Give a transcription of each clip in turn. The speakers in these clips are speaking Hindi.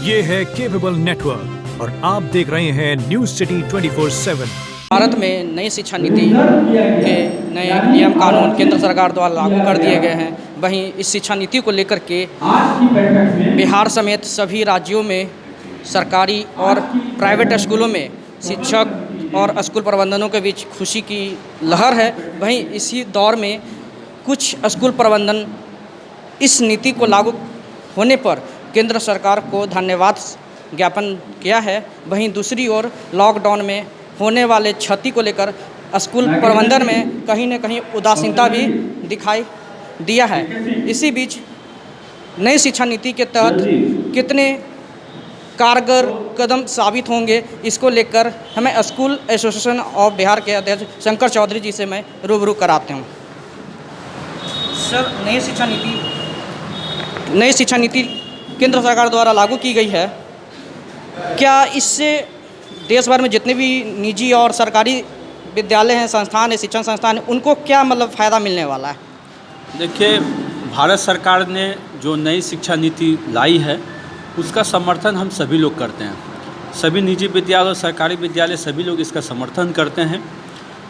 ये है केपेबल नेटवर्क और आप देख रहे हैं न्यूज सिटी 24/7। भारत में नई शिक्षा नीति के नए नियम कानून केंद्र सरकार द्वारा लागू कर दिए गए हैं। वहीं इस शिक्षा नीति को लेकर के बिहार समेत सभी राज्यों में सरकारी और प्राइवेट स्कूलों में शिक्षक और स्कूल प्रबंधनों के बीच खुशी की लहर है। वहीं इसी दौर में कुछ स्कूल प्रबंधन इस नीति को लागू होने पर केंद्र सरकार को धन्यवाद ज्ञापन किया है। वहीं दूसरी ओर लॉकडाउन में होने वाले क्षति को लेकर स्कूल प्रबंधन में कहीं न कहीं उदासीनता भी दिखाई दिया है। इसी बीच नई शिक्षा नीति के तहत कितने कारगर कदम साबित होंगे, इसको लेकर हमें स्कूल एसोसिएशन ऑफ बिहार के अध्यक्ष शंकर चौधरी जी से मैं रूबरू कराते हूँ। सर, नई शिक्षा नीति केंद्र सरकार द्वारा लागू की गई है। क्या इससे देश भर में जितने भी निजी और सरकारी विद्यालय हैं, संस्थान हैं, शिक्षण संस्थान हैं, उनको क्या फ़ायदा मिलने वाला है? देखिए, भारत सरकार ने जो नई शिक्षा नीति लाई है उसका समर्थन हम सभी लोग करते हैं। सभी निजी विद्यालय और सरकारी विद्यालय सभी लोग इसका समर्थन करते हैं।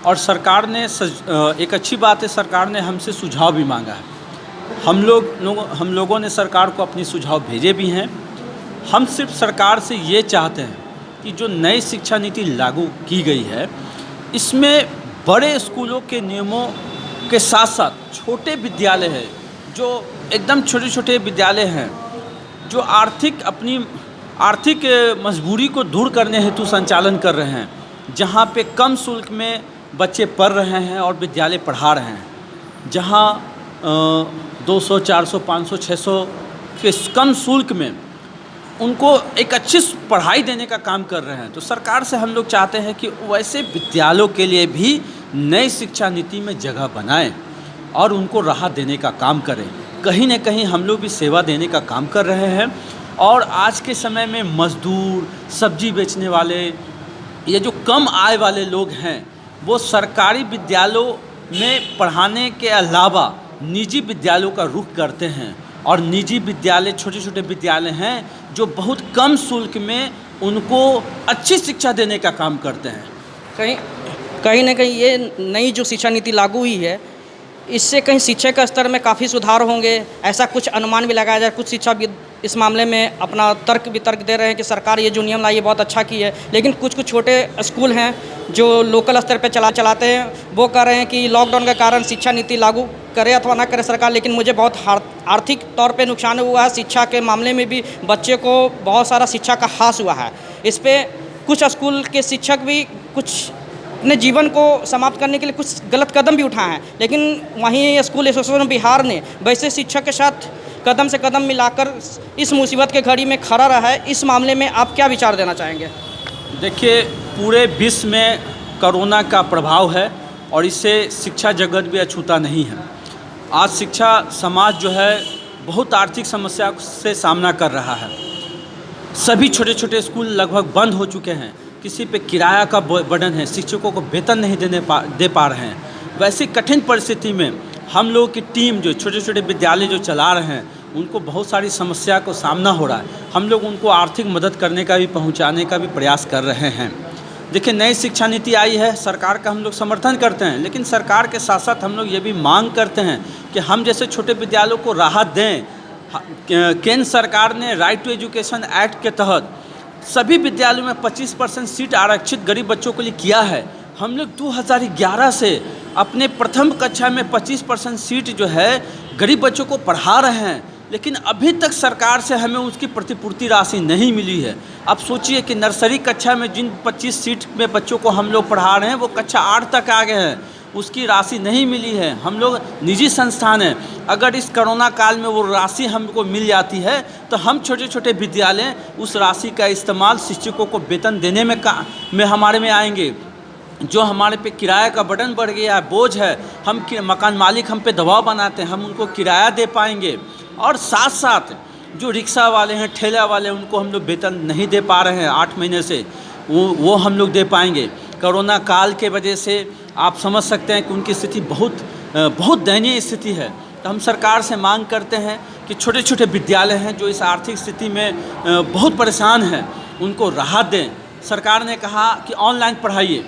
और सरकार ने एक अच्छी बात है, सरकार ने हमसे सुझाव भी मांगा है। हम लोगों ने सरकार को अपनी सुझाव भेजे भी हैं। हम सिर्फ सरकार से ये चाहते हैं कि जो नई शिक्षा नीति लागू की गई है इसमें बड़े स्कूलों के नियमों के साथ साथ छोटे विद्यालय हैं, जो एकदम छोटे छोटे विद्यालय हैं, जो अपनी आर्थिक मजबूरी को दूर करने हेतु संचालन कर रहे हैं, जहाँ पे कम शुल्क में बच्चे पढ़ रहे हैं और विद्यालय पढ़ा रहे हैं, जहाँ 200, 400, 500, 600 के कम शुल्क में उनको एक अच्छी पढ़ाई देने का काम कर रहे हैं। तो सरकार से हम लोग चाहते हैं कि वैसे विद्यालयों के लिए भी नई शिक्षा नीति में जगह बनाएं और उनको राहत देने का काम करें। कहीं न कहीं हम लोग भी सेवा देने का काम कर रहे हैं। और आज के समय में मजदूर, सब्जी बेचने वाले, ये जो कम आय वाले लोग हैं, वो सरकारी विद्यालयों में पढ़ाने के अलावा निजी विद्यालयों का रुख करते हैं। और निजी विद्यालय छोटे छोटे विद्यालय हैं जो बहुत कम शुल्क में उनको अच्छी शिक्षा देने का काम करते हैं। कहीं ना कहीं ये नई जो शिक्षा नीति लागू हुई है, इससे कहीं शिक्षा के स्तर में काफ़ी सुधार होंगे, ऐसा कुछ अनुमान भी लगाया जाए। कुछ शिक्षाविद इस मामले में अपना वितर्क दे रहे हैं कि सरकार ये जो नियम लाई है बहुत अच्छा की है, लेकिन कुछ छोटे स्कूल हैं जो लोकल स्तर पे चलाते हैं, वो कह रहे हैं कि लॉकडाउन के कारण शिक्षा नीति लागू करे अथवा ना करे सरकार, लेकिन मुझे बहुत आर्थिक तौर पे नुकसान हुआ है। शिक्षा के मामले में भी बच्चे को बहुत सारा शिक्षा का ह्रास हुआ है। इस पे कुछ स्कूल के शिक्षक भी कुछ अपने जीवन को समाप्त करने के लिए कुछ गलत कदम भी उठाए हैं, लेकिन वहीं स्कूल एसोसिएशन बिहार ने वैसे शिक्षक के साथ कदम से कदम मिलाकर इस मुसीबत के घड़ी में खड़ा रहा है। इस मामले में आप क्या विचार देना चाहेंगे? देखिए, पूरे विश्व में कोरोना का प्रभाव है और इससे शिक्षा जगत भी अछूता नहीं है। आज शिक्षा समाज जो है बहुत आर्थिक समस्या से सामना कर रहा है। सभी छोटे छोटे स्कूल लगभग बंद हो चुके हैं। किसी पे किराया का बर्डन है, शिक्षकों को वेतन नहीं दे पा रहे हैं। वैसी कठिन परिस्थिति में हम लोगों की टीम जो छोटे छोटे विद्यालय जो चला रहे हैं, उनको बहुत सारी समस्या को सामना हो रहा है। हम लोग उनको आर्थिक मदद करने का भी, पहुंचाने का भी प्रयास कर रहे हैं। देखिए, नई शिक्षा नीति आई है, सरकार का हम लोग समर्थन करते हैं, लेकिन सरकार के साथ साथ हम लोग ये भी मांग करते हैं कि हम जैसे छोटे विद्यालयों को राहत दें। केंद्र सरकार ने राइट टू एजुकेशन एक्ट के तहत सभी विद्यालयों में 25% सीट आरक्षित गरीब बच्चों के लिए किया है। हम लोग 2011 से अपने प्रथम कक्षा में 25% सीट जो है गरीब बच्चों को पढ़ा रहे हैं, लेकिन अभी तक सरकार से हमें उसकी प्रतिपूर्ति राशि नहीं मिली है। अब सोचिए कि नर्सरी कक्षा में जिन 25 सीट में बच्चों को हम लोग पढ़ा रहे हैं वो कक्षा 8 तक आ गए हैं, उसकी राशि नहीं मिली है। हम लोग निजी संस्थान हैं, अगर इस कोरोना काल में वो राशि हमको मिल जाती है तो हम छोटे छोटे विद्यालय उस राशि का इस्तेमाल शिक्षकों को वेतन देने में हमारे में आएंगे। जो हमारे पे किराया का बर्डन बढ़ गया है, बोझ है, हम मकान मालिक हम पे दबाव बनाते हैं, हम उनको किराया दे पाएंगे। और साथ साथ जो रिक्शा वाले हैं, ठेला वाले, उनको हम लोग वेतन नहीं दे पा रहे हैं 8 महीने से, वो हम लोग दे पाएंगे। कोरोना काल के वजह से आप समझ सकते हैं कि उनकी स्थिति बहुत दयनीय स्थिति है। तो हम सरकार से मांग करते हैं कि छोटे छोटे विद्यालय हैं जो इस आर्थिक स्थिति में बहुत परेशान हैं, उनको राहत दें। सरकार ने कहा कि ऑनलाइन पढ़ाइए,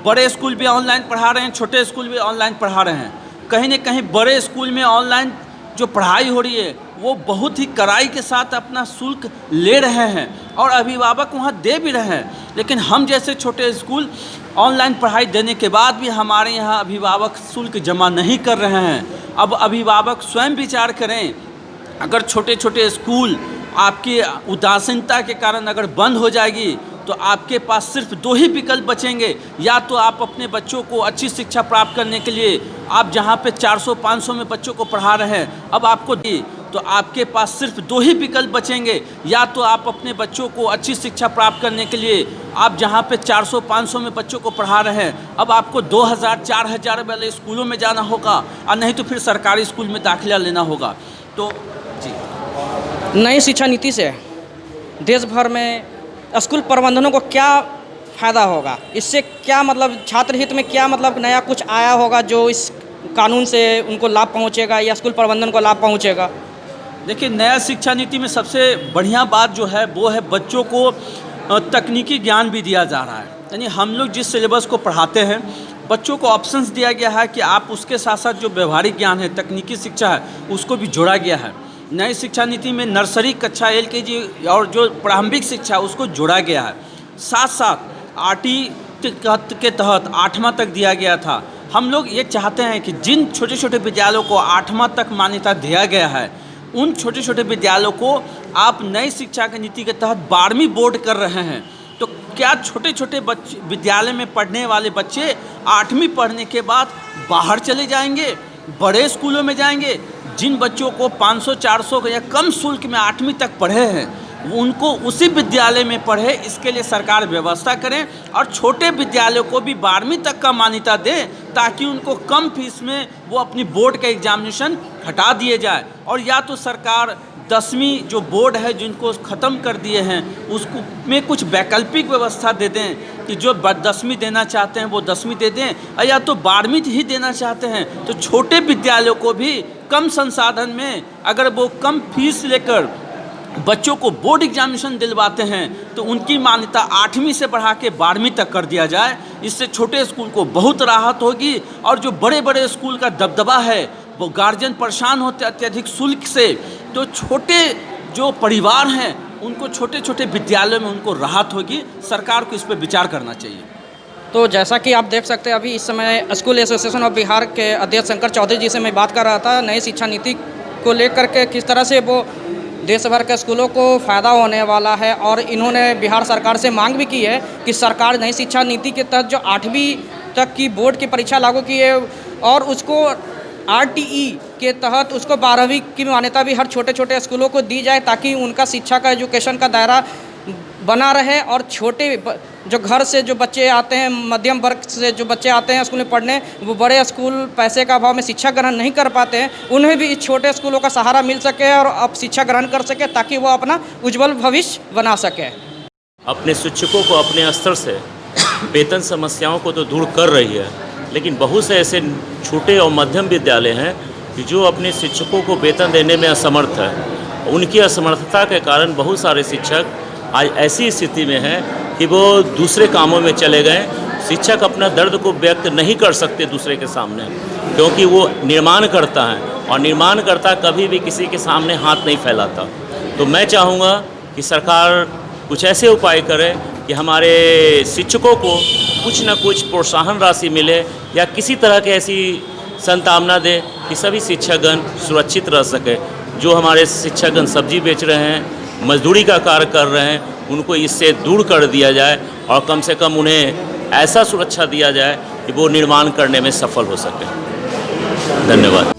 बड़े स्कूल भी ऑनलाइन पढ़ा रहे हैं, छोटे स्कूल भी ऑनलाइन पढ़ा रहे हैं। कहीं न कहीं बड़े स्कूल में ऑनलाइन जो पढ़ाई हो रही है वो बहुत ही कड़ाई के साथ अपना शुल्क ले रहे हैं और अभिभावक वहाँ दे भी रहे हैं, लेकिन हम जैसे छोटे स्कूल ऑनलाइन पढ़ाई देने के बाद भी हमारे यहाँ अभिभावक शुल्क जमा नहीं कर रहे हैं। अब अभिभावक स्वयं विचार करें, अगर छोटे छोटे स्कूल आपकी उदासीनता के कारण अगर बंद हो जाएगी तो आपके पास सिर्फ 2 ही विकल्प बचेंगे। या तो आप अपने बच्चों को अच्छी शिक्षा प्राप्त करने के लिए आप जहाँ पे 400-500 में बच्चों को पढ़ा रहे हैं, अब आपको तो आपके पास सिर्फ 2 ही विकल्प बचेंगे। या तो आप अपने बच्चों को अच्छी शिक्षा प्राप्त करने के लिए आप जहाँ पे 400-500 में बच्चों को पढ़ा रहे हैं, अब आपको 2000-4000 वाले स्कूलों में जाना होगा और नहीं तो फिर सरकारी स्कूल में दाखिला लेना होगा। तो जी, नई शिक्षा नीति से देश भर में स्कूल प्रबंधनों को क्या फ़ायदा होगा? इससे क्या मतलब छात्र हित में क्या मतलब नया कुछ आया होगा जो इस कानून से उनको लाभ पहुंचेगा या स्कूल प्रबंधन को लाभ पहुंचेगा? देखिए, नया शिक्षा नीति में सबसे बढ़िया बात जो है वो है बच्चों को तकनीकी ज्ञान भी दिया जा रहा है। यानी हम लोग जिस सिलेबस को पढ़ाते हैं बच्चों को ऑप्शंस दिया गया है कि आप उसके साथ साथ जो व्यवहारिक ज्ञान है, तकनीकी शिक्षा है, उसको भी जोड़ा गया है। नई शिक्षा नीति में नर्सरी कक्षा LKG और जो प्रारंभिक शिक्षा है उसको जोड़ा गया है। साथ साथ RT के तहत 8वां तक दिया गया था। हम लोग ये चाहते हैं कि जिन छोटे छोटे विद्यालयों को 8वां तक मान्यता दिया गया है उन छोटे छोटे विद्यालयों को आप नई शिक्षा की नीति के तहत 12वीं बोर्ड कर रहे हैं। तो क्या छोटे छोटे बच्चे विद्यालय में पढ़ने वाले बच्चे 8वीं पढ़ने के बाद बाहर चले जाएंगे, बड़े स्कूलों में जाएंगे? जिन बच्चों को 500-400 या कम शुल्क में 8वीं तक पढ़े हैं वो उनको उसी विद्यालय में पढ़े, इसके लिए सरकार व्यवस्था करें और छोटे विद्यालयों को भी 12वीं तक का मान्यता दें ताकि उनको कम फीस में वो अपनी बोर्ड का एग्जामिनेशन हटा दिए जाए। और या तो सरकार 10वीं जो बोर्ड है जिनको ख़त्म कर दिए हैं उसको में कुछ वैकल्पिक व्यवस्था दे दें कि जो 10वीं देना चाहते हैं वो 10वीं दे दें, या तो 12वीं ही देना चाहते हैं तो छोटे विद्यालयों को भी कम संसाधन में अगर वो कम फीस लेकर बच्चों को बोर्ड एग्जामिनेशन दिलवाते हैं तो उनकी मान्यता 8वीं से बढ़ा के 12वीं तक कर दिया जाए। इससे छोटे स्कूल को बहुत राहत होगी और जो बड़े बड़े स्कूल का दबदबा है वो गार्जियन परेशान होते अत्यधिक शुल्क से, तो छोटे जो परिवार हैं उनको छोटे छोटे विद्यालयों में उनको राहत होगी। सरकार को इस पर विचार करना चाहिए। तो जैसा कि आप देख सकते हैं अभी इस समय स्कूल एसोसिएशन ऑफ बिहार के अध्यक्ष शंकर चौधरी जी से मैं बात कर रहा था नई शिक्षा नीति को लेकर के किस तरह से वो देश भर के स्कूलों को फ़ायदा होने वाला है। और इन्होंने बिहार सरकार से मांग भी की है कि सरकार नई शिक्षा नीति के तहत जो 8वीं तक की बोर्ड की परीक्षा लागू की है और उसको RTE के तहत उसको 12वीं की मान्यता भी हर छोटे छोटे स्कूलों को दी जाए ताकि उनका शिक्षा का एजुकेशन का दायरा बना रहे और छोटे जो घर से जो बच्चे आते हैं, मध्यम वर्ग से जो बच्चे आते हैं स्कूल में पढ़ने, वो बड़े स्कूल पैसे का अभाव में शिक्षा ग्रहण नहीं कर पाते हैं, उन्हें भी इस छोटे स्कूलों का सहारा मिल सके और अब शिक्षा ग्रहण कर सके ताकि वो अपना उज्जवल भविष्य बना सके। अपने शिक्षकों को अपने स्तर से वेतन समस्याओं को तो दूर कर रही है, लेकिन बहुत से ऐसे छोटे और मध्यम विद्यालय हैं कि जो अपने शिक्षकों को वेतन देने में असमर्थ है। उनकी असमर्थता के कारण बहुत सारे शिक्षक आज ऐसी स्थिति में हैं कि वो दूसरे कामों में चले गए। शिक्षक अपना दर्द को व्यक्त नहीं कर सकते दूसरे के सामने, क्योंकि वो निर्माण करता है और निर्माणकर्ता कभी भी किसी के सामने हाथ नहीं फैलाता। तो मैं चाहूँगा कि सरकार कुछ ऐसे उपाय करे कि हमारे शिक्षकों को कुछ न कुछ प्रोत्साहन राशि मिले या किसी तरह की ऐसी संतावना दे कि सभी शिक्षकगण सुरक्षित रह सके। जो हमारे शिक्षकगण सब्जी बेच रहे हैं, मजदूरी का कार्य कर रहे हैं, उनको इससे दूर कर दिया जाए और कम से कम उन्हें ऐसा सुरक्षा दिया जाए कि वो निर्माण करने में सफल हो सके। धन्यवाद।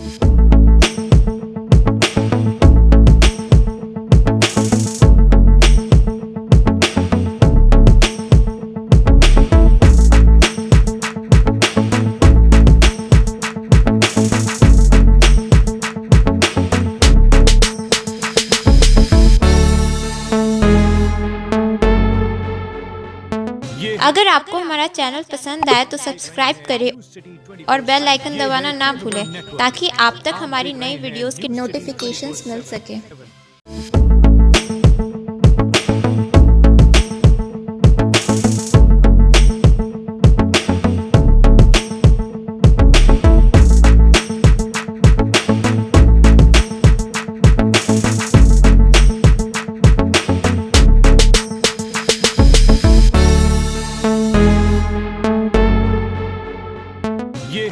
ये अगर आपको हमारा चैनल पसंद आए तो सब्सक्राइब करें और बेल आइकन दबाना ना भूलें ताकि आप तक हमारी नई वीडियोस के नोटिफिकेशंस मिल सके।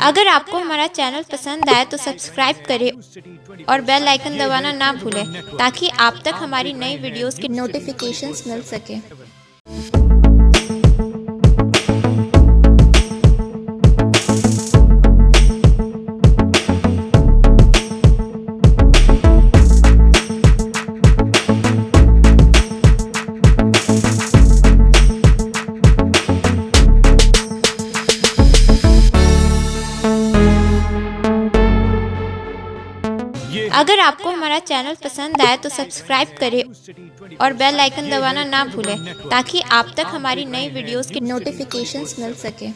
अगर आपको हमारा चैनल पसंद आए तो सब्सक्राइब करें और बेल आइकन दबाना ना भूलें ताकि आप तक हमारी नई वीडियोस के नोटिफिकेशंस मिल सके। अगर आपको हमारा चैनल पसंद आए तो सब्सक्राइब करें और बेल आइकन दबाना ना भूलें ताकि आप तक हमारी नई वीडियोस के नोटिफिकेशंस मिल सके।